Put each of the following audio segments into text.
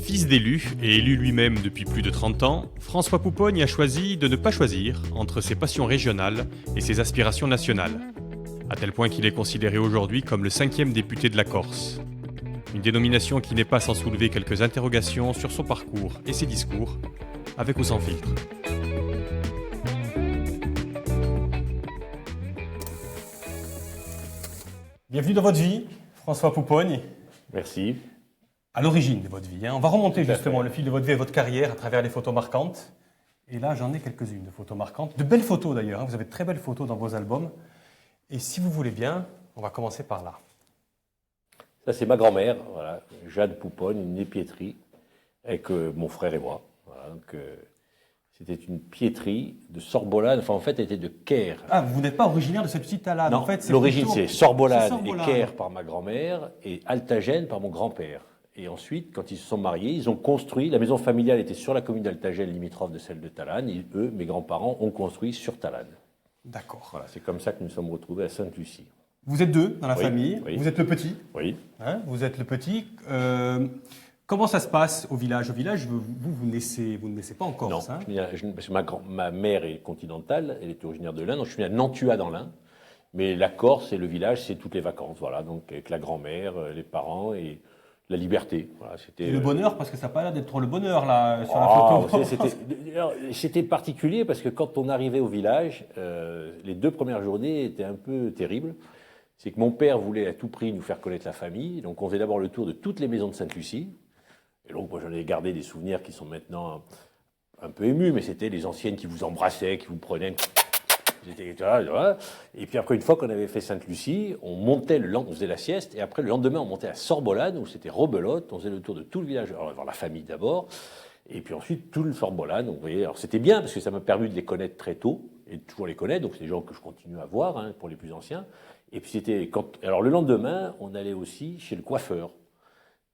Fils d'élu et élu lui-même depuis plus de 30 ans, François Poupogne a choisi de ne pas choisir entre ses passions régionales et ses aspirations nationales, à tel point qu'il est considéré aujourd'hui comme le 5e député de la Corse. Une dénomination qui n'est pas sans soulever quelques interrogations sur son parcours et ses discours, avec ou sans filtre. Bienvenue dans votre vie, François Poupogne. Merci. À l'origine de votre vie. On va remonter justement le fil de votre vie et votre carrière à travers les photos marquantes. Et là, j'en ai quelques-unes de photos marquantes. De belles photos d'ailleurs. Vous avez de très belles photos dans vos albums. Et si vous voulez bien, on va commencer par là. Ça, c'est ma grand-mère, voilà, Jeanne Poupogne, une épiétrie, avec mon frère et moi. Voilà, donc, c'était une piétrie de Sorbolane, enfin en fait, elle était de Caire. Ah, vous n'êtes pas originaire de cette petite Talade. Non, en fait, l'origine, c'est Sorbolane et Sorbolane. Caire par ma grand-mère et Altagène par mon grand-père. Et ensuite, quand ils se sont mariés, ils ont construit, la maison familiale était sur la commune d'Altagène, limitrophe de celle de Talanne, et eux, mes grands-parents, ont construit sur Talanne. D'accord. Voilà, c'est comme ça que nous sommes retrouvés à Sainte-Lucie. Vous êtes deux dans la famille. Oui. Vous êtes le petit. Oui. Hein, vous êtes le petit. Comment ça se passe au village? Au village, vous ne naissez pas en Corse. Non, Hein? parce que ma mère est continentale, elle est originaire de l'Ain, donc je suis né à Nantua dans l'Ain. Mais la Corse et le village, c'est toutes les vacances, voilà, donc avec la grand-mère, les parents et la liberté. Voilà, et le bonheur, parce que ça n'a pas l'air d'être trop le bonheur là sur la photo. C'était particulier parce que quand on arrivait au village, les 2 premières journées étaient un peu terribles. C'est que mon père voulait à tout prix nous faire connaître la famille, donc on faisait d'abord le tour de toutes les maisons de Sainte-Lucie. Et donc moi j'en ai gardé des souvenirs qui sont maintenant un peu émus, mais c'était les anciennes qui vous embrassaient, qui vous prenaient. Et puis après, une fois qu'on avait fait Sainte-Lucie, on montait on faisait la sieste, et après le lendemain on montait à Sorbolane, où c'était rebelote, on faisait le tour de tout le village, alors voir la famille d'abord, et puis ensuite tout le Sorbolane, on voyait. Alors c'était bien, parce que ça m'a permis de les connaître très tôt, et de toujours les connaître, donc c'est des gens que je continue à voir, hein, pour les plus anciens. Et puis alors le lendemain, on allait aussi chez le coiffeur.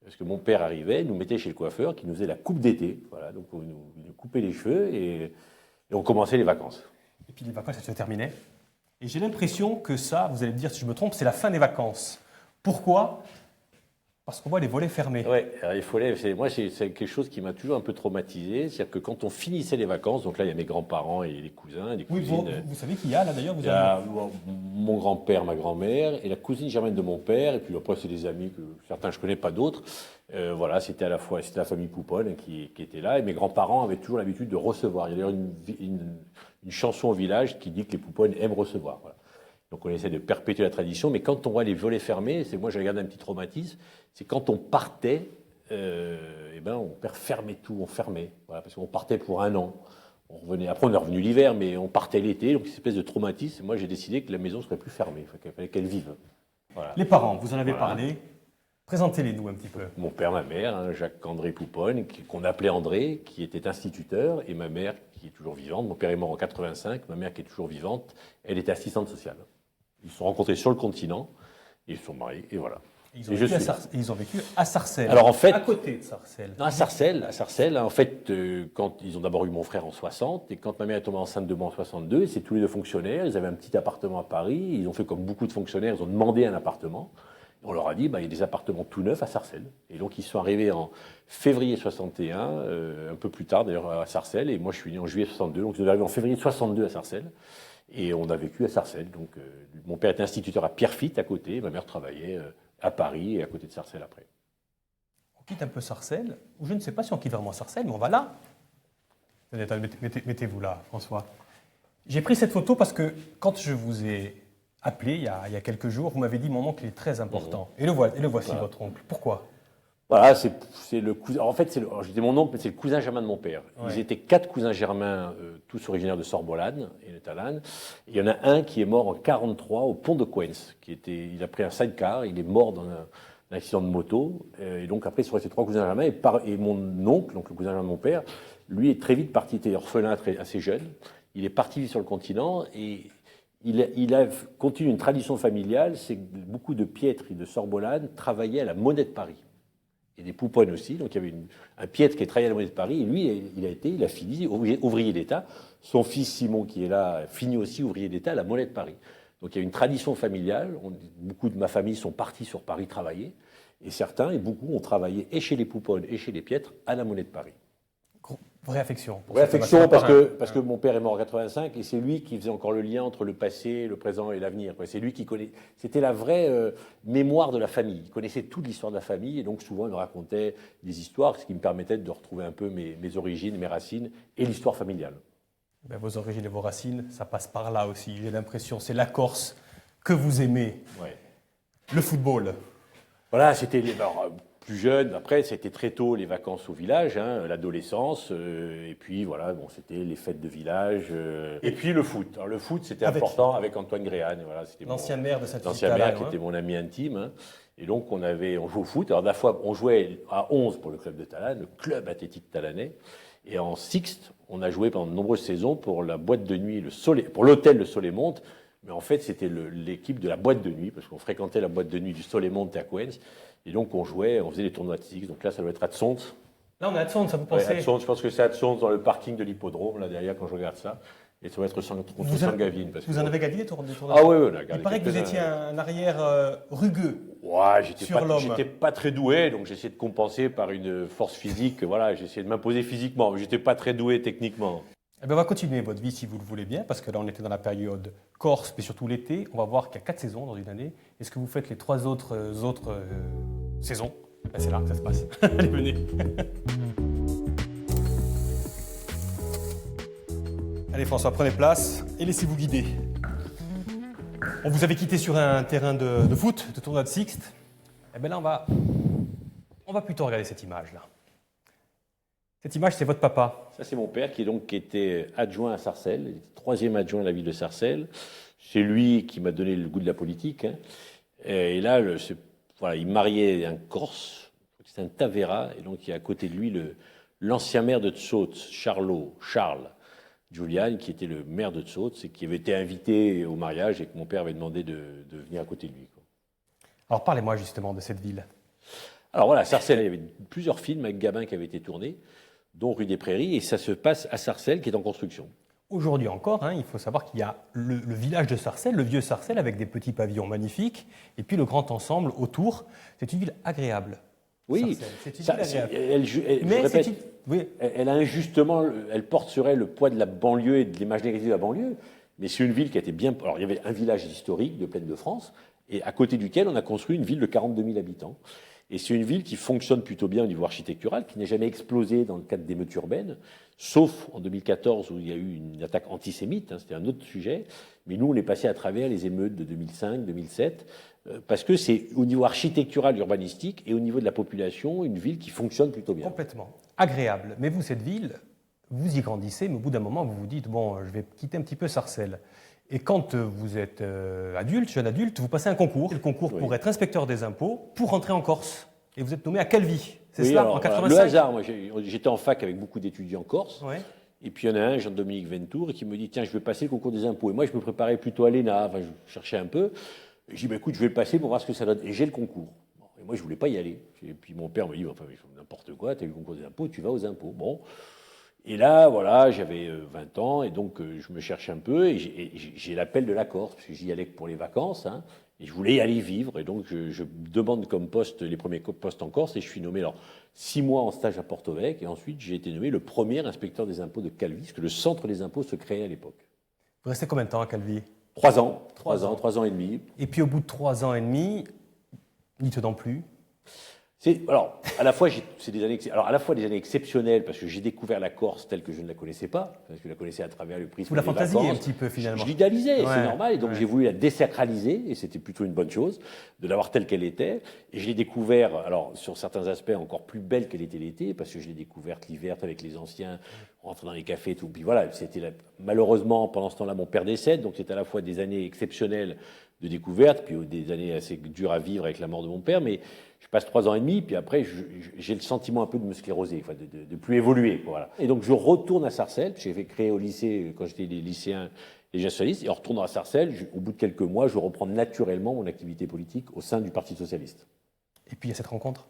Parce que mon père arrivait, nous mettait chez le coiffeur, qui nous faisait la coupe d'été. Voilà, donc on nous coupait les cheveux et on commençait les vacances. Et puis les vacances, elles se terminaient. Et j'ai l'impression que ça, vous allez me dire si je me trompe, c'est la fin des vacances. Pourquoi? Parce qu'on voit les volets fermés. Oui, moi c'est quelque chose qui m'a toujours un peu traumatisé. C'est-à-dire que quand on finissait les vacances, donc là il y a mes grands-parents et les cousins, les cousines. Oui, vous savez qui y a là d'ailleurs? Il y a mon grand-père, ma grand-mère et la cousine germaine de mon père. Et puis après c'est des amis que certains je connais, pas d'autres. Voilà, c'était la famille Poupogne qui était là. Et mes grands-parents avaient toujours l'habitude de recevoir. Il y a d'ailleurs une chanson au village qui dit que les Poupogne aiment recevoir. Voilà. Donc on essaie de perpétuer la tradition, mais quand on voit les volets fermés, moi j'ai gardé un petit traumatisme, c'est quand on partait, on fermait tout, on fermait, voilà, parce qu'on partait pour 1 an, on revenait, après on est revenu l'hiver, mais on partait l'été, donc une espèce de traumatisme, moi j'ai décidé que la maison serait plus fermée, qu'il fallait qu'elle vive. Voilà. Les parents, vous en avez parlé, présentez-les-nous un petit peu. Mon père, ma mère, hein, Jacques-André Poupogne, qu'on appelait André, qui était instituteur, et ma mère qui est toujours vivante. Mon père est mort en 85, ma mère qui est toujours vivante, elle était assistante sociale. Ils se sont rencontrés sur le continent, ils se sont mariés, et voilà. Ils ont vécu à Sarcelles. Alors en fait, à côté de Sarcelles. Non, à Sarcelles. En fait, quand ils ont d'abord eu mon frère en 60, et quand ma mère est tombée enceinte de moi en 62, c'est tous les 2 fonctionnaires. Ils avaient un petit appartement à Paris. Ils ont fait comme beaucoup de fonctionnaires, ils ont demandé un appartement. On leur a dit, il y a des appartements tout neufs à Sarcelles. Et donc ils sont arrivés en février 61, un peu plus tard d'ailleurs à Sarcelles. Et moi je suis né en juillet 62, donc ils sont arrivés en février 62 à Sarcelles. Et on a vécu à Sarcelles. Donc, mon père était instituteur à Pierrefitte, à côté. Ma mère travaillait à Paris et à côté de Sarcelles après. On quitte un peu Sarcelles, ou je ne sais pas si on quitte vraiment Sarcelles, mais on va là. Mettez-vous là, François. J'ai pris cette photo parce que quand je vous ai appelé il y a quelques jours, vous m'avez dit mon oncle est très important. Et le voici, voilà. Votre oncle. Pourquoi? Voilà, c'est le cousin. En fait, je dis mon oncle, mais c'est le cousin germain de mon père. Ouais. Ils étaient 4 cousins germains, tous originaires de Sorbolane et de Talanne. Il y en a un qui est mort en 43 au pont de Coens. Il a pris un sidecar, il est mort dans un accident de moto. Et donc après, il sont restés 3 cousins germains. Et mon oncle, donc le cousin germain de mon père, lui est très vite parti, il était orphelin assez jeune. Il est parti vivre sur le continent et il a continué une tradition familiale. C'est que beaucoup de piètres de Sorbolane travaillaient à la Monnaie de Paris. Et des Poupogne aussi, donc il y avait un piètre qui travaillait à la Monnaie de Paris, et lui, il a fini ouvrier d'État. Son fils Simon, qui est là, finit aussi ouvrier d'État à la Monnaie de Paris. Donc il y a une tradition familiale, beaucoup de ma famille sont partis sur Paris travailler, Et certains, et beaucoup, ont travaillé et chez les Pouponnes et chez les Piètres à la Monnaie de Paris. Vraie affection. Vraie affection parce que mon père est mort en 85 et c'est lui qui faisait encore le lien entre le passé, le présent et l'avenir. C'est lui qui connaît. C'était la vraie mémoire de la famille. Il connaissait toute l'histoire de la famille et donc souvent il me racontait des histoires, ce qui me permettait de retrouver un peu mes origines, mes racines et l'histoire familiale. Ben, vos origines et vos racines, ça passe par là aussi. J'ai l'impression, c'est la Corse que vous aimez. Ouais. Le football. Voilà, c'était plus jeune. Après, c'était très tôt les vacances au village, l'adolescence, et puis voilà, bon, c'était les fêtes de village, et puis le foot. Alors le foot, c'était important avec Antoine Gréane. Voilà, c'était l'ancien maire de Saint-Hyacinthe. L'ancien maire qui était mon ami intime. Hein. Et donc on jouait au foot. Alors de la fois, on jouait à 11 pour le club de Talanne, le club athlétique talanais. Et en sixte, on a joué pendant de nombreuses saisons pour la boîte de nuit, pour l'hôtel Le Soleil-Monte. Mais en fait, c'était l'équipe de la boîte de nuit, parce qu'on fréquentait la boîte de nuit du Soleil-Monte à Coens. Et donc, on faisait des tournois de six. Donc là, ça doit être Adsons. Là, on est à Adsons, ça vous pensez? Adsons, je pense que c'est Adsons dans le parking de l'hippodrome, là derrière, quand je regarde ça. Et ça doit être Saint-Gavin. Vous en avez gagné des tournois? Ah oui, on a gagné. Il paraît que vous étiez un arrière rugueux. Ouais, j'étais pas très doué, donc j'essayais de compenser par une force physique. Voilà, j'essayais de m'imposer physiquement, mais j'étais pas très doué techniquement. Eh bien, on va continuer votre vie si vous le voulez bien, parce que là, on était dans la période Corse, mais surtout l'été. On va voir qu'il y a 4 saisons dans une année. Est-ce que vous faites les 3 autres saisons? Ben, c'est là que ça se passe. Allez, venez. Allez, François, prenez place et laissez-vous guider. On vous avait quitté sur un terrain de foot, de tournoi de Sixte. Eh bien là, on va plutôt regarder cette image-là. Cette image, c'est votre papa. Ça, c'est mon père qui était adjoint à Sarcelles. Il était 3e adjoint à la ville de Sarcelles. C'est lui qui m'a donné le goût de la politique. Hein. Et là, il mariait un Corse, c'est un Tavera, et donc il y a à côté de lui l'ancien maire de Tsaute, Charles Julian, qui était le maire de Tsaute, et qui avait été invité au mariage et que mon père avait demandé de venir à côté de lui. Quoi. Alors parlez-moi justement de cette ville. Alors voilà, Sarcelles, il y avait plusieurs films avec Gabin qui avaient été tournés, dont Rue des Prairies, et ça se passe à Sarcelles, qui est en construction. Aujourd'hui encore, il faut savoir qu'il y a le village de Sarcelles, le vieux Sarcelles, avec des petits pavillons magnifiques, et puis le grand ensemble autour. C'est une ville agréable. Oui, c'est une ville agréable. Elle a injustement, elle porte sur elle le poids de la banlieue et de l'image négative de la banlieue, mais c'est une ville qui a été bien... Alors il y avait un village historique de Plaine de France, et à côté duquel on a construit une ville de 42 000 habitants. Et c'est une ville qui fonctionne plutôt bien au niveau architectural, qui n'a jamais explosé dans le cadre d'émeutes urbaines, sauf en 2014 où il y a eu une attaque antisémite, c'était un autre sujet. Mais nous, on est passé à travers les émeutes de 2005, 2007, parce que c'est au niveau architectural, urbanistique, et au niveau de la population, une ville qui fonctionne plutôt bien. Complètement. Agréable. Mais vous, cette ville, vous y grandissez, mais au bout d'un moment, vous vous dites, bon, je vais quitter un petit peu Sarcelles. Et quand vous êtes jeune adulte, vous passez un concours. Le concours pour être inspecteur des impôts, pour rentrer en Corse. Et vous êtes nommé à Calvi. C'est cela, en 85. Le hasard, moi, j'étais en fac avec beaucoup d'étudiants corse. Ouais. Et puis il y en a un, Jean-Dominique Ventour, qui me dit, tiens, je vais passer le concours des impôts. Et moi, je me préparais plutôt à l'ENA, enfin, je cherchais un peu. Et je dis, écoute, je vais le passer pour voir ce que ça donne. Et j'ai le concours. Bon, et moi, je ne voulais pas y aller. Et puis mon père me dit, enfin, n'importe quoi, tu as eu le concours des impôts, tu vas aux impôts. Bon. Et là, voilà, j'avais 20 ans, et donc je me cherchais un peu, et j'ai l'appel de la Corse, parce que j'y allais pour les vacances, et je voulais y aller vivre, et donc je demande comme poste, les premiers postes en Corse, et je suis nommé 6 mois en stage à Porto-Vecchio, et ensuite j'ai été nommé le premier inspecteur des impôts de Calvi, parce que le centre des impôts se créait à l'époque. Vous restez combien de temps à Calvi? 3 ans, 3 ans et demi. Et puis au bout de 3 ans et demi, n'y tenant plus. Alors, à la fois, c'est des années exceptionnelles parce que j'ai découvert la Corse telle que je ne la connaissais pas, parce que je la connaissais à travers le prisme Vous la des fantasiez vacances. un petit peu finalement. Je l'idéalisais, Ouais, c'est normal, et donc ouais. j'ai voulu la désacraliser, et c'était plutôt une bonne chose de l'avoir telle qu'elle était. Et je l'ai découvert, alors sur certains aspects encore plus belle qu'elle était l'été, parce que je l'ai découverte l'hiver avec les anciens, rentrer dans les cafés et tout. Puis voilà, malheureusement pendant ce temps-là mon père décède, donc c'est à la fois des années exceptionnelles de découverte, puis des années assez dures à vivre avec la mort de mon père, mais je passe 3 ans et demi, puis après, j'ai le sentiment un peu de me scléroser, de plus évoluer. Voilà. Et donc, je retourne à Sarcelles, j'ai fait créer au lycée, quand j'étais lycéen, les Jeunes Socialistes, et en retournant à Sarcelles, au bout de quelques mois, je reprends naturellement mon activité politique au sein du Parti Socialiste. Et puis, il y a cette rencontre.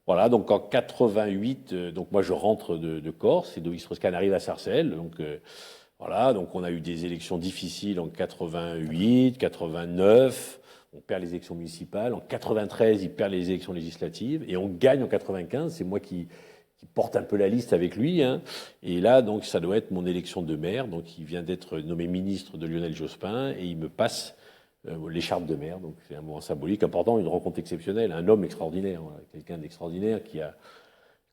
Voilà, donc en 88, donc moi, je rentre de Corse, et Dovis Strauss-Kahn arrive à Sarcelles, donc... Voilà, donc on a eu des élections difficiles en 88, 89. on perd les élections municipales. En 93, il perd les élections législatives. Et on gagne en 95. C'est moi qui porte un peu la liste avec lui. Hein. Et là, donc, ça doit être mon élection de maire. Donc, il vient d'être nommé ministre de Lionel Jospin. Et il me passe l'écharpe de maire. Donc, c'est un moment symbolique important, une rencontre exceptionnelle. Un homme extraordinaire. Voilà. Quelqu'un d'extraordinaire qui a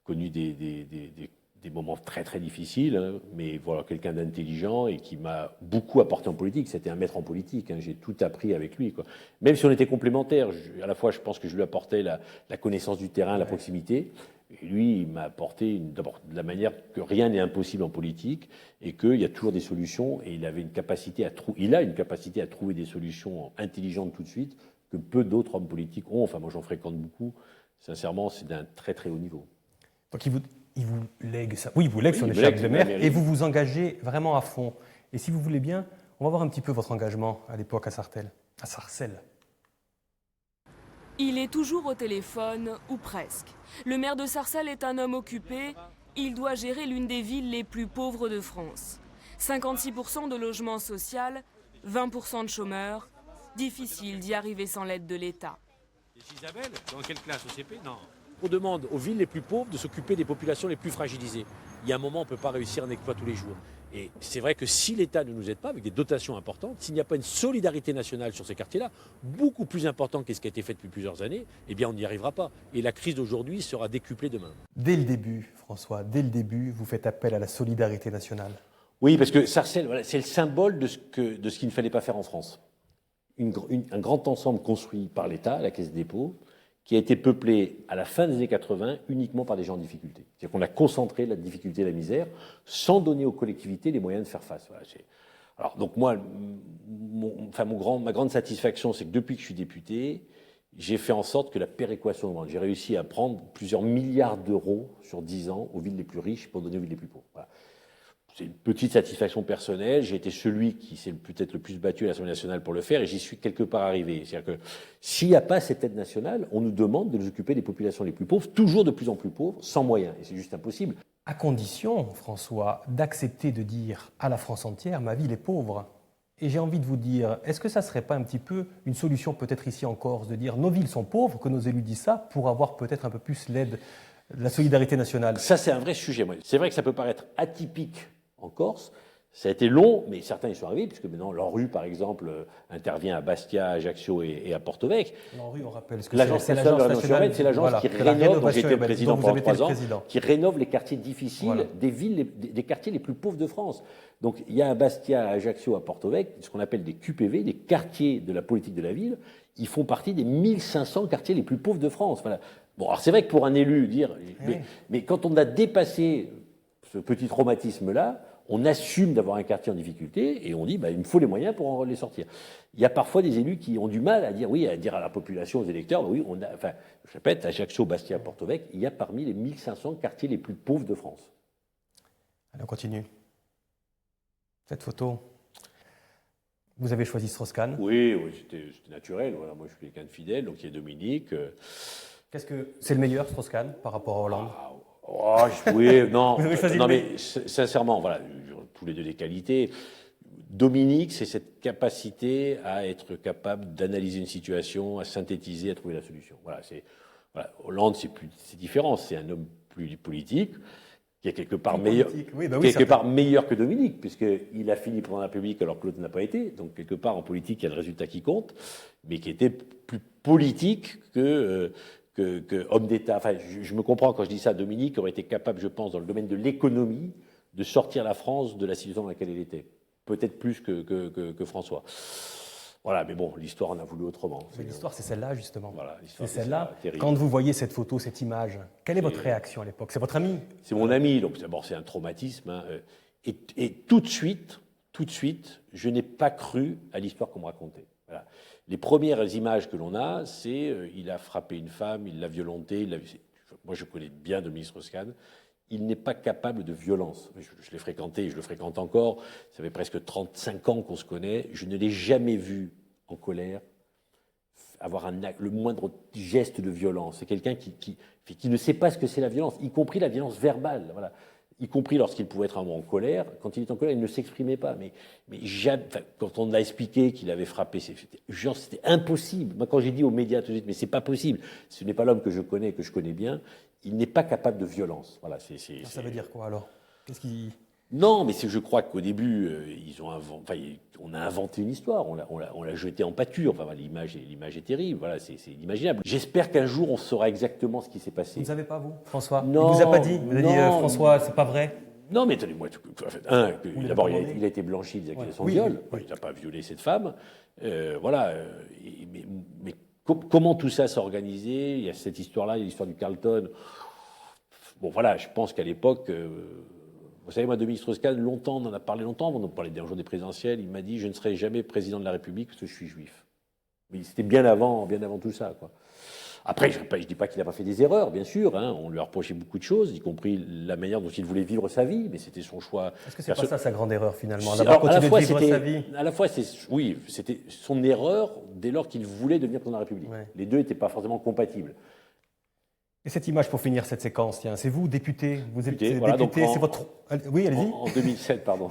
connu des moments très très difficiles, hein, mais voilà, quelqu'un d'intelligent et qui m'a beaucoup apporté en politique. C'était un maître en politique, hein, j'ai tout appris avec lui, quoi. Même si on était complémentaires, à la fois je pense que je lui apportais la connaissance du terrain, la proximité, et lui il m'a apporté d'abord de la manière que rien n'est impossible en politique et qu'il y a toujours des solutions, et il avait une capacité il a une capacité à trouver des solutions intelligentes tout de suite que peu d'autres hommes politiques ont. Enfin moi j'en fréquente beaucoup, sincèrement c'est d'un très très haut niveau. Donc il vous lègue ça. Oui, il vous lègue son écharpe de maire et vous vous engagez vraiment à fond. Et si vous voulez bien, on va voir un petit peu votre engagement à l'époque à Sarcelles. Il est toujours au téléphone, ou presque. Le maire de Sarcelles est un homme occupé. Il doit gérer l'une des villes les plus pauvres de France. 56% de logements sociaux, 20% de chômeurs. Difficile d'y arriver sans l'aide de l'État. Isabelle, dans quelle classe au CP? Non. On demande aux villes les plus pauvres de s'occuper des populations les plus fragilisées. Il y a un moment, on ne peut pas réussir un exploit tous les jours. Et c'est vrai que si l'État ne nous aide pas avec des dotations importantes, s'il n'y a pas une solidarité nationale sur ces quartiers-là, beaucoup plus importante que ce qui a été fait depuis plusieurs années, eh bien on n'y arrivera pas. Et la crise d'aujourd'hui sera décuplée demain. Dès le début, François, dès le début, vous faites appel à la solidarité nationale. Oui, parce que Sarcelles, voilà, c'est le symbole de ce qu'il ne fallait pas faire en France. Un grand ensemble construit par l'État, la Caisse des dépôts, qui a été peuplé à la fin des années 80 uniquement par des gens en difficulté. C'est-à-dire qu'on a concentré la difficulté et la misère sans donner aux collectivités les moyens de faire face. Voilà, alors, donc moi, ma grande satisfaction, c'est que depuis que je suis député, j'ai fait en sorte que la péréquation augmente. J'ai réussi à prendre plusieurs milliards d'euros sur 10 ans aux villes les plus riches pour donner aux villes les plus pauvres. Voilà. C'est une petite satisfaction personnelle. J'ai été celui qui s'est peut-être le plus battu à l'Assemblée nationale pour le faire et j'y suis quelque part arrivé. C'est-à-dire que s'il n'y a pas cette aide nationale, on nous demande de nous occuper des populations les plus pauvres, toujours de plus en plus pauvres, sans moyens. Et c'est juste impossible. À condition, François, d'accepter de dire à la France entière « ma ville est pauvre ». Et j'ai envie de vous dire, est-ce que ça ne serait pas un petit peu une solution peut-être ici en Corse de dire « nos villes sont pauvres », que nos élus disent ça, pour avoir peut-être un peu plus l'aide, la solidarité nationale? Ça, c'est un vrai sujet. C'est vrai que ça peut paraître atypique en Corse. Ça a été long, mais certains y sont arrivés, puisque maintenant l'ANRU, par exemple, intervient à Bastia, à Ajaccio et à Porto-Vecque. L'ANRU, on rappelle ce que l'agence nationale, c'est l'agence qui rénove, dont j'ai été le président pendant 3 ans, qui rénove les quartiers difficiles des villes, des quartiers les plus pauvres de France. Donc il y a à Bastia, à Ajaccio, à Porto-Vecque, ce qu'on appelle des QPV, des quartiers de la politique de la ville. Ils font partie des 1500 quartiers les plus pauvres de France. Voilà. Bon, alors c'est vrai que pour un élu, mais quand on a dépassé ce petit traumatisme-là, on assume d'avoir un quartier en difficulté et on dit il me faut les moyens pour en les sortir. Il y a parfois des élus qui ont du mal à dire à dire à la population, aux électeurs, je répète, à Ajaccio, Bastia, Porto-Vecque, il y a parmi les 1500 quartiers les plus pauvres de France. Allez, on continue. Cette photo, vous avez choisi Strauss-Kahn. Oui, c'était naturel. Voilà, moi, je suis quelqu'un de fidèle, donc il y a Dominique. Qu'est-ce que c'est le meilleur, Strauss-Kahn, par rapport à Hollande? Oui, non. Vous avez choisi mais sincèrement, voilà, tous les deux des qualités. Dominique, c'est cette capacité à être capable d'analyser une situation, à synthétiser, à trouver la solution. Voilà, Hollande, c'est différent. C'est un homme plus politique, qui est quelque part meilleur que Dominique, puisqu'il a fini pendant la République alors que l'autre n'a pas été. Donc, quelque part, en politique, il y a le résultat qui compte, mais qui était plus politique que homme d'État. Enfin, je me comprends quand je dis ça. Dominique aurait été capable, je pense, dans le domaine de l'économie, de sortir la France de la situation dans laquelle elle était. Peut-être plus que François. Voilà, mais bon, l'histoire en a voulu autrement. Mais l'histoire, c'est celle-là, justement. Voilà, c'est celle-là. Quand vous voyez cette photo, cette image, quelle est votre réaction à l'époque? C'est votre ami? C'est mon ami. Donc, d'abord, c'est un traumatisme. Hein. Et tout de suite, je n'ai pas cru à l'histoire qu'on me racontait. Voilà. Les premières images que l'on a, c'est il a frappé une femme, il l'a violentée. Moi, je connais bien Dominique Strauss-Kahn. Il n'est pas capable de violence. Je l'ai fréquenté, je le fréquente encore. Ça fait presque 35 ans qu'on se connaît. Je ne l'ai jamais vu en colère avoir le moindre geste de violence. C'est quelqu'un qui ne sait pas ce que c'est la violence, y compris la violence verbale. Voilà. y compris lorsqu'il pouvait être un moment en colère. Quand il est en colère, il ne s'exprimait pas. Mais jamais, quand on l'a expliqué qu'il avait frappé, c'était impossible. Moi, quand j'ai dit aux médias tout de suite, mais c'est pas possible, ce n'est pas l'homme que je connais, que je connais bien, il n'est pas capable de violence. Voilà, Ça veut dire quoi alors? Qu'est-ce qui... Non, mais je crois qu'au début, on a inventé une histoire, on l'a jeté en pâture. Enfin, l'image est terrible. Voilà, c'est inimaginable. J'espère qu'un jour on saura exactement ce qui s'est passé. Vous ne savez pas, vous, François? Non. Il vous a pas dit? Vous avez dit, François, c'est pas vrai? Non, mais attendez-moi. D'abord, il a été blanchi des accusations de viol. Il n'a pas violé cette femme. Voilà. Mais comment tout ça s'est organisé? Il y a cette histoire-là, il y a l'histoire du Carlton. Bon, voilà, je pense qu'à l'époque. Vous savez, moi, Dominique Strauss-Kahn, longtemps, on en a parlé longtemps, on en parlait d'un jour des présidentielles, il m'a dit « Je ne serai jamais président de la République parce que je suis juif ». Mais c'était bien avant tout ça, quoi. Après, je ne dis pas qu'il n'a pas fait des erreurs, bien sûr, hein, on lui a reproché beaucoup de choses, y compris la manière dont il voulait vivre sa vie, mais c'était son choix. Est-ce que c'est pas ça sa grande erreur, finalement, Alors, d'avoir continué de vivre sa vie? À la fois, c'était son erreur dès lors qu'il voulait devenir président de la République. Ouais. Les deux n'étaient pas forcément compatibles. Et cette image pour finir cette séquence, tiens, c'est vous, député. Vous êtes Député, voilà, député, donc c'est votre. Oui, allez-y. En 2007, pardon.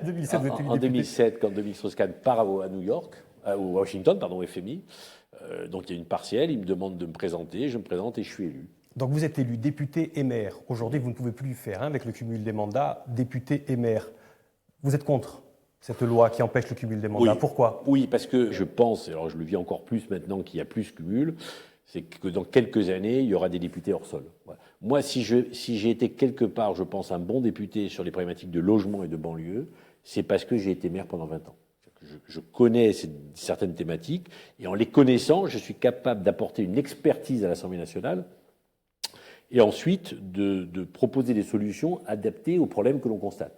2007, vous êtes élu En député. 2007, quand Dominique Strauss-Kahn part à New York, ou Washington, pardon, au FMI, donc il y a une partielle, il me demande de me présenter, je me présente et je suis élu. Donc vous êtes élu député et maire. Aujourd'hui, vous ne pouvez plus le faire, hein, avec le cumul des mandats, député et maire. Vous êtes contre cette loi qui empêche le cumul des mandats. Oui. Pourquoi? Oui, parce que je pense, alors je le vis encore plus maintenant qu'il y a plus cumul, c'est que dans quelques années, il y aura des députés hors sol. Voilà. Moi, si j'ai été quelque part, je pense, un bon député sur les problématiques de logement et de banlieue, c'est parce que j'ai été maire pendant 20 ans. Je connais certaines thématiques, et en les connaissant, je suis capable d'apporter une expertise à l'Assemblée nationale, et ensuite de proposer des solutions adaptées aux problèmes que l'on constate.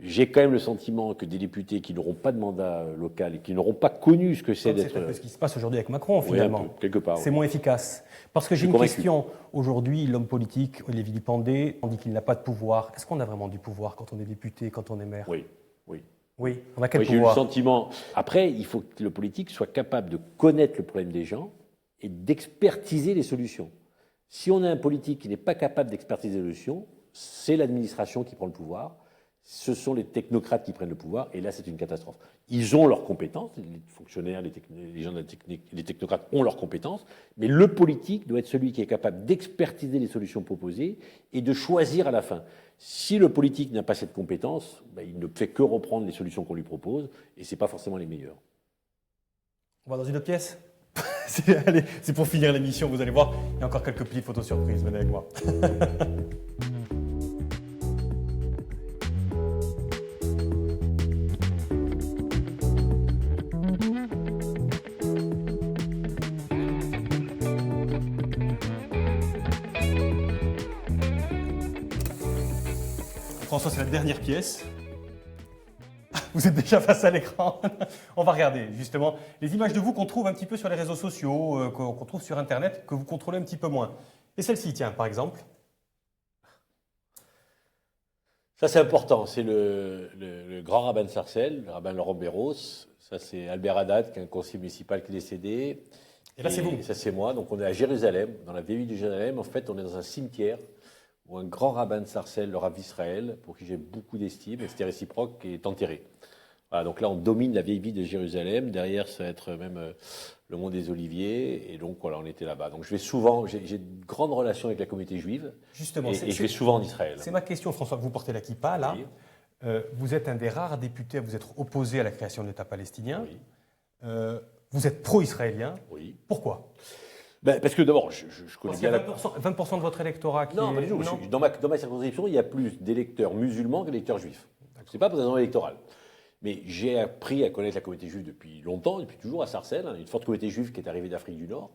J'ai quand même le sentiment que des députés qui n'auront pas de mandat local et qui n'auront pas connu ce que c'est d'être... C'est un peu ce qui se passe aujourd'hui avec Macron, Oui, finalement. un peu, quelque part. C'est moins efficace. Parce que j'ai une convaincu. question. Aujourd'hui, l'homme politique, il est vilipendé, on dit qu'il n'a pas de pouvoir. Est-ce qu'on a vraiment du pouvoir quand on est député, quand on est maire? Oui, oui. Oui, on a quel Moi, j'ai eu le pouvoir? sentiment... Après, il faut que le politique soit capable de connaître le problème des gens et d'expertiser les solutions. Si on a un politique qui n'est pas capable d'expertiser les solutions, c'est l'administration qui prend le pouvoir. Ce sont les technocrates qui prennent le pouvoir, et là, c'est une catastrophe. Ils ont leurs compétences, les fonctionnaires, les gens de la technique, les technocrates ont leurs compétences, mais le politique doit être celui qui est capable d'expertiser les solutions proposées et de choisir à la fin. Si le politique n'a pas cette compétence, il ne fait que reprendre les solutions qu'on lui propose, et ce n'est pas forcément les meilleures. On va dans une autre pièce? Allez, c'est pour finir l'émission, vous allez voir, il y a encore quelques petites photos surprises, venez avec moi. François, c'est la dernière pièce. Vous êtes déjà face à l'écran. On va regarder justement les images de vous qu'on trouve un petit peu sur les réseaux sociaux, qu'on trouve sur Internet, que vous contrôlez un petit peu moins. Et celle-ci, tiens, par exemple. Ça, c'est important. C'est le grand rabbin de Sarcelles, le rabbin Laurent Béros. Ça, c'est Albert Haddad, qui est un conseiller municipal qui est décédé. Et là, c'est vous. Ça, c'est moi. Donc, on est à Jérusalem, dans la vieille ville de Jérusalem. En fait, on est dans un cimetière où un grand rabbin de Sarcelles, le rabbin d'Israël, pour qui j'ai beaucoup d'estime, et c'était réciproque, est enterré. Voilà, donc là, on domine la vieille ville de Jérusalem. Derrière, ça va être même le mont des Oliviers. Et donc, voilà, on était là-bas. Donc, je vais souvent, j'ai une grande relation avec la communauté juive. Justement, et je vais souvent en Israël. C'est ma question, François. Vous portez la kippa, là. Oui. Vous êtes un des rares députés à vous être opposé à la création de l'État palestinien. Oui. Vous êtes pro-israélien. Oui. Pourquoi? Parce que d'abord, je connais Parce qu'il y bien a 20% de votre électorat qui Non, est... pas du tout. Dans ma circonscription, il y a plus d'électeurs musulmans que d'électeurs juifs. Ce n'est pas pour des raisons électorales. Mais j'ai appris à connaître la communauté juive depuis longtemps, depuis toujours à Sarcelles, une forte communauté juive qui est arrivée d'Afrique du Nord.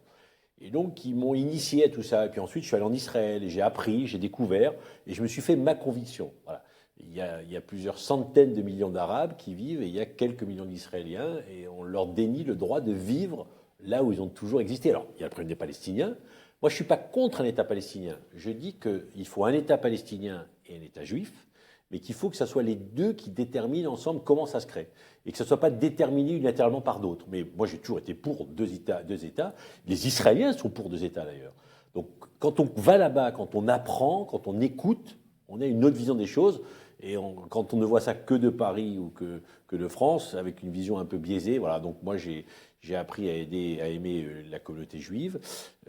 Et donc, ils m'ont initié à tout ça. Et puis ensuite, je suis allé en Israël et j'ai appris, j'ai découvert, et je me suis fait ma conviction. Voilà. Il y a plusieurs centaines de millions d'Arabes qui vivent et il y a quelques millions d'Israéliens et on leur dénie le droit de vivre là où ils ont toujours existé. Alors, il y a le problème des Palestiniens. Moi, je ne suis pas contre un État palestinien. Je dis qu'il faut un État palestinien et un État juif, mais qu'il faut que ce soit les deux qui déterminent ensemble comment ça se crée. Et que ce ne soit pas déterminé unilatéralement par d'autres. Mais moi, j'ai toujours été pour deux États. Les Israéliens sont pour deux États, d'ailleurs. Donc, quand on va là-bas, quand on apprend, quand on écoute, On a une autre vision des choses. Et quand on ne voit ça que de Paris ou que de France, avec une vision un peu biaisée, voilà. Donc moi, j'ai appris à aimer la communauté juive.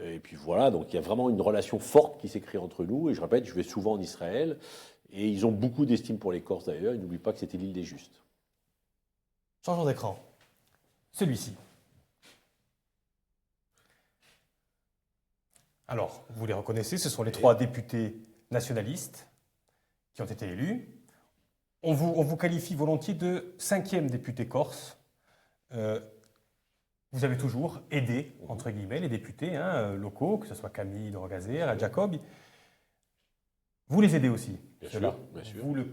Et puis voilà, donc il y a vraiment une relation forte qui s'est créée entre nous. Et je répète, je vais souvent en Israël. Et ils ont beaucoup d'estime pour les Corses d'ailleurs. Ils n'oublient pas que c'était l'île des Justes. Changeons d'écran. Celui-ci. Alors, vous les reconnaissez, ce sont les 3 députés nationalistes qui ont été élus. On vous qualifie volontiers de 5e député corse. Vous avez toujours aidé, entre guillemets, les députés locaux, que ce soit Camille de Rogazer, Jacob. Vous les aidez aussi. Bien sûr.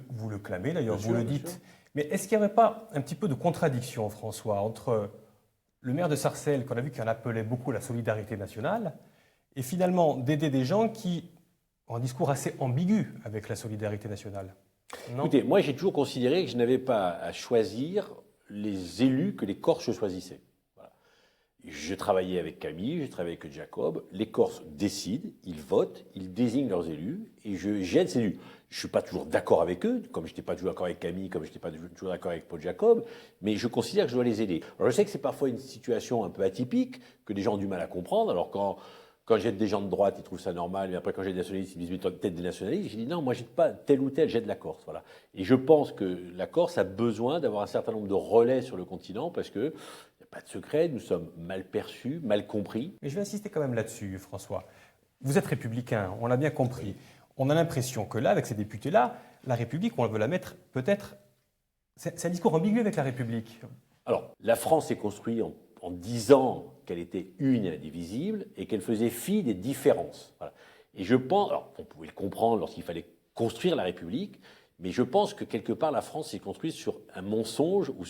Vous le clamez, d'ailleurs, Bien vous sûr, le bien dites. sûr. Mais est-ce qu'il n'y aurait pas un petit peu de contradiction, François, entre le maire de Sarcelles, qu'on a vu qu'il en appelait beaucoup la solidarité nationale, et finalement d'aider des gens qui ont un discours assez ambigu avec la solidarité nationale? Non. Écoutez, moi j'ai toujours considéré que je n'avais pas à choisir les élus que les Corses choisissaient. Voilà. Je travaillais avec Camille, je travaillais avec Jacob. Les Corses décident, ils votent, ils désignent leurs élus et j'aide ces élus. Je ne suis pas toujours d'accord avec eux, comme je n'étais pas toujours d'accord avec Camille, comme je n'étais pas toujours d'accord avec Paul Jacob, mais je considère que je dois les aider. Alors je sais que c'est parfois une situation un peu atypique, que les gens ont du mal à comprendre. Alors quand j'aide des gens de droite, ils trouvent ça normal, mais après quand j'aide des nationalistes, ils me disent mais toi, t'aides des nationalistes. Je dis non, moi j'aide pas tel ou tel, j'aide la Corse. Voilà. Et je pense que la Corse a besoin d'avoir un certain nombre de relais sur le continent parce que il n'y a pas de secret, nous sommes mal perçus, mal compris. Mais je vais insister quand même là-dessus, François. Vous êtes républicain, on l'a bien compris. On a l'impression que là, avec ces députés-là, la République, on veut la mettre peut-être... C'est un discours ambigu avec la République. Alors, la France est construite en disant qu'elle était une et indivisible et qu'elle faisait fi des différences. Voilà. Et je pense, alors on pouvait le comprendre lorsqu'il fallait construire la République, mais je pense que quelque part la France s'est construite sur un mensonge ou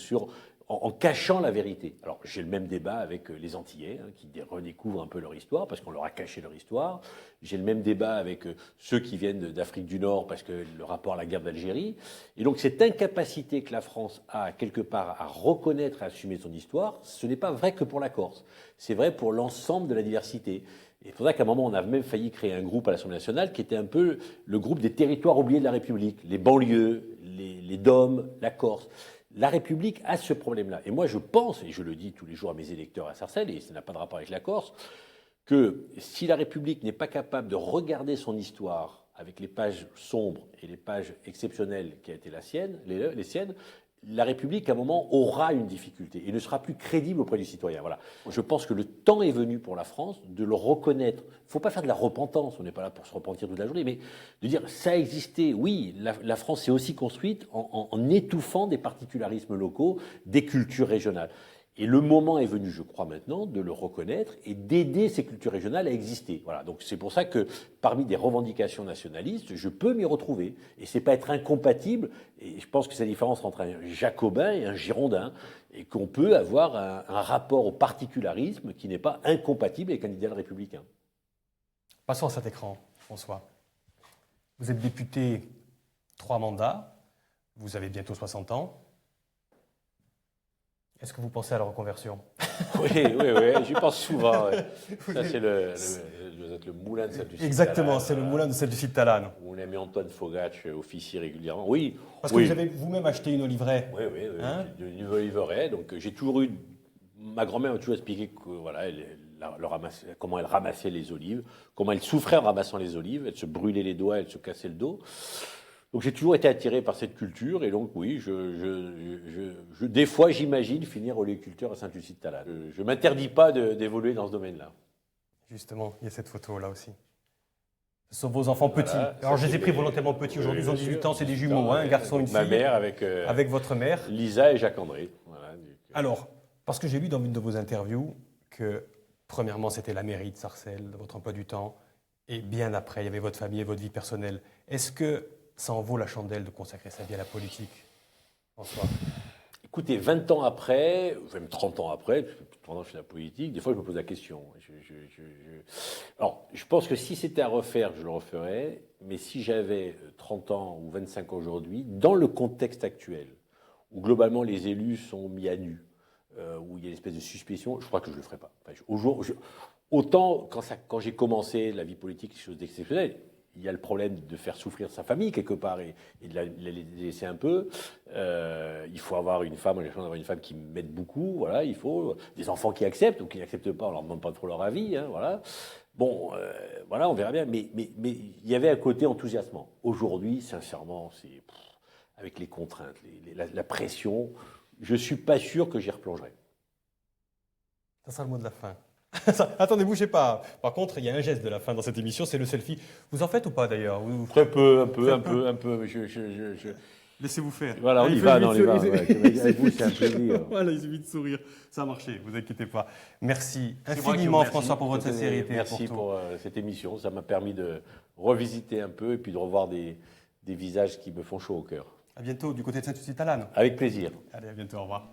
en cachant la vérité. Alors j'ai le même débat avec les Antillais qui redécouvrent un peu leur histoire parce qu'on leur a caché leur histoire. J'ai le même débat avec ceux qui viennent d'Afrique du Nord parce que le rapport à la guerre d'Algérie. Et donc cette incapacité que la France a quelque part à reconnaître et à assumer son histoire, ce n'est pas vrai que pour la Corse. C'est vrai pour l'ensemble de la diversité. Et c'est pour ça qu'à un moment, on a même failli créer un groupe à l'Assemblée nationale qui était un peu le groupe des territoires oubliés de la République. Les banlieues, les DOM, la Corse. La République a ce problème-là. Et moi, je pense, et je le dis tous les jours à mes électeurs à Sarcelles, et ça n'a pas de rapport avec la Corse, que si la République n'est pas capable de regarder son histoire avec les pages sombres et les pages exceptionnelles qui a été les siennes, la République, à un moment, aura une difficulté et ne sera plus crédible auprès du citoyen. Voilà. Je pense que le temps est venu pour la France de le reconnaître. Il ne faut pas faire de la repentance, on n'est pas là pour se repentir toute la journée, mais de dire ça a existé. Oui, la France s'est aussi construite en étouffant des particularismes locaux, des cultures régionales. Et le moment est venu, je crois maintenant, de le reconnaître et d'aider ces cultures régionales à exister. Voilà. Donc c'est pour ça que parmi des revendications nationalistes, je peux m'y retrouver. Et c'est pas être incompatible. Et je pense que c'est la différence entre un jacobin et un girondin, et qu'on peut avoir un rapport au particularisme qui n'est pas incompatible avec un idéal républicain. Passons à cet écran, François. Vous êtes député 3 mandats, vous avez bientôt 60 ans. Est-ce que vous pensez à la reconversion? Oui, j'y pense souvent. Ouais. Ça, c'est le moulin de Sainte-Lucie. Exactement, c'est le moulin de Sainte-Lucie de Talane. Où on a mis Antoine Fogatch officier régulièrement. Oui. Parce que vous avez vous-même acheté une oliveraie. Oui, une oliveraie. Donc j'ai toujours eu. Ma grand-mère m'a toujours expliqué que, voilà, comment elle ramassait les olives, comment elle souffrait en ramassant les olives. Elle se brûlait les doigts, elle se cassait le dos. Donc j'ai toujours été attiré par cette culture et donc oui, des fois j'imagine finir oléiculteur à Sainte-Lucie de Talane. Je ne m'interdis pas d'évoluer dans ce domaine-là. Justement, il y a cette photo là aussi. Ce sont vos enfants petits. Voilà, alors je les ai pris volontairement petits aujourd'hui, ils ont 18 ans, c'est des jumeaux, un garçon, une fille. Ma mère avec votre mère. Lisa et Jacques-André. Voilà, alors, parce que j'ai lu dans une de vos interviews que premièrement c'était la mairie de Sarcelles, votre emploi du temps, et bien après il y avait votre famille et votre vie personnelle. Est-ce que ça en vaut la chandelle de consacrer sa vie à la politique, François? Écoutez, 20 ans après, même 30 ans après, pendant que je fais la politique, des fois je me pose la question. Alors, je pense que si c'était à refaire, je le referais, mais si j'avais 30 ans ou 25 ans aujourd'hui, dans le contexte actuel, où globalement les élus sont mis à nu, où il y a une espèce de suspicion, je crois que je ne le ferais pas. Enfin, autant, quand j'ai commencé la vie politique, quelque chose d'exceptionnel, il y a le problème de faire souffrir sa famille quelque part et de la laisser un peu. Il faut avoir une femme, on a la chance d'avoir une femme qui m'aide beaucoup, voilà, il faut des enfants qui acceptent ou qui n'acceptent pas, on leur demande pas trop leur avis, hein, voilà. Bon, voilà, on verra bien, mais il y avait un côté enthousiasmant. Aujourd'hui, sincèrement, c'est avec les contraintes, la pression, je suis pas sûr que j'y replongerai. Ça sera le mot de la fin. Attendez, bougez pas. Par contre, il y a un geste de la fin dans cette émission, c'est le selfie. Vous en faites ou pas d'ailleurs? Très peu, un peu. Laissez-vous faire. Voilà, on y va, on y va. Avec vous, c'est un plaisir. Voilà, il suffit de sourire. Ça a marché, vous inquiétez pas. Merci C'est moi qui infiniment, vous remercie. François, pour votre sincérité. Merci tout. pour cette émission. Ça m'a permis de revisiter un peu et puis de revoir des visages qui me font chaud au cœur. À bientôt du côté de Sainte-Lucie-Talane. Avec plaisir. Allez, à bientôt, au revoir.